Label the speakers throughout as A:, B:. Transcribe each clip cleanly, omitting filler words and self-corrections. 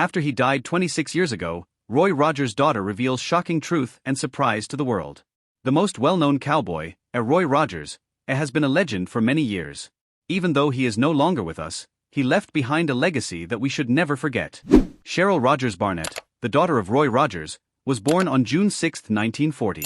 A: After he died 26 years ago, Roy Rogers' daughter reveals shocking truth and surprise to the world. The most well-known cowboy, Roy Rogers, has been a legend for many years. Even though he is no longer with us, he left behind a legacy that we should never forget. Cheryl Rogers Barnett, the daughter of Roy Rogers, was born on June 6, 1940.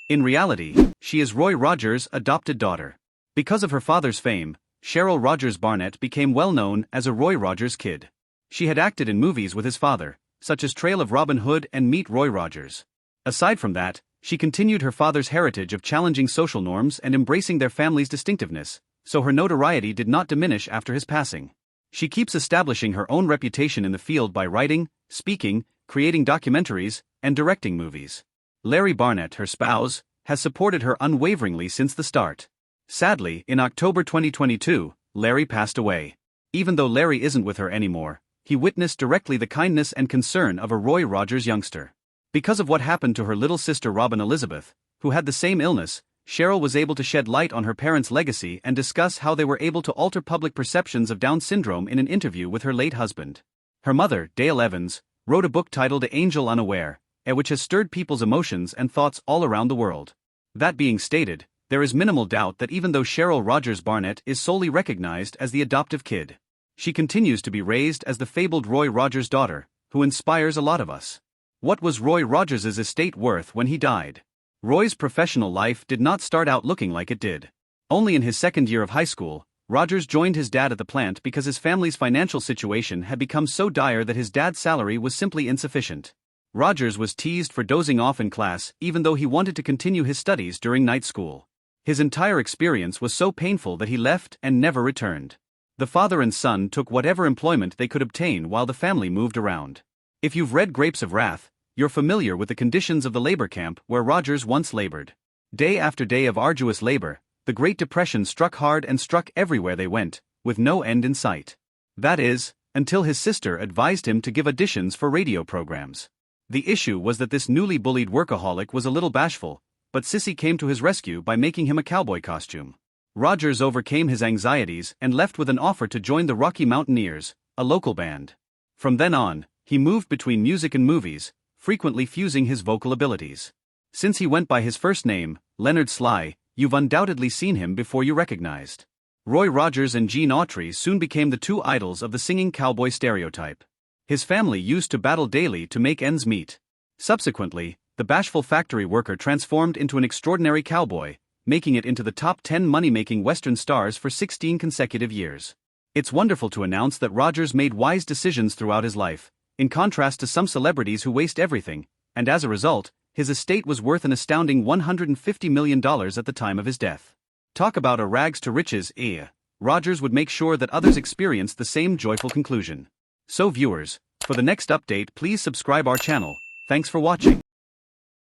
A: In reality, she is Roy Rogers' adopted daughter. Because of her father's fame, Cheryl Rogers Barnett became well known as a Roy Rogers kid. She had acted in movies with his father, such as Trail of Robin Hood and Meet Roy Rogers. Aside from that, she continued her father's heritage of challenging social norms and embracing their family's distinctiveness, so her notoriety did not diminish after his passing. She keeps establishing her own reputation in the field by writing, speaking, creating documentaries, and directing movies. Larry Barnett, her spouse, has supported her unwaveringly since the start. Sadly, in October 2022, Larry passed away. Even though Larry isn't with her anymore, he witnessed directly the kindness and concern of a Roy Rogers youngster. Because of what happened to her little sister Robin Elizabeth, who had the same illness, Cheryl was able to shed light on her parents' legacy and discuss how they were able to alter public perceptions of Down syndrome in an interview with her late husband. Her mother, Dale Evans, wrote a book titled Angel Unaware, which has stirred people's emotions and thoughts all around the world. That being stated, there is minimal doubt that even though Cheryl Rogers Barnett is solely recognized as the adoptive kid, she continues to be raised as the fabled Roy Rogers' daughter, who inspires a lot of us. What was Roy Rogers' estate worth when he died? Roy's professional life did not start out looking like it did. Only in his second year of high school, Rogers joined his dad at the plant because his family's financial situation had become so dire that his dad's salary was simply insufficient. Rogers was teased for dozing off in class even though he wanted to continue his studies during night school. His entire experience was so painful that he left and never returned. The father and son took whatever employment they could obtain while the family moved around. If you've read Grapes of Wrath, you're familiar with the conditions of the labor camp where Rogers once labored. Day after day of arduous labor, the Great Depression struck hard and struck everywhere they went, with no end in sight. That is, until his sister advised him to give auditions for radio programs. The issue was that this newly bullied workaholic was a little bashful, but Sissy came to his rescue by making him a cowboy costume. Rogers overcame his anxieties and left with an offer to join the Rocky Mountaineers, a local band. From then on, he moved between music and movies, frequently fusing his vocal abilities. Since he went by his first name, Leonard Sly, you've undoubtedly seen him before you recognized. Roy Rogers and Gene Autry soon became the two idols of the singing cowboy stereotype. His family used to battle daily to make ends meet. Subsequently, the bashful factory worker transformed into an extraordinary cowboy, making it into the top 10 money-making Western stars for 16 consecutive years. It's wonderful to announce that Rogers made wise decisions throughout his life, in contrast to some celebrities who waste everything, and as a result, his estate was worth an astounding $150 million at the time of his death. Talk about a rags to riches era. Rogers would make sure that others experienced the same joyful conclusion. So viewers, for the next update please subscribe our channel. Thanks for watching.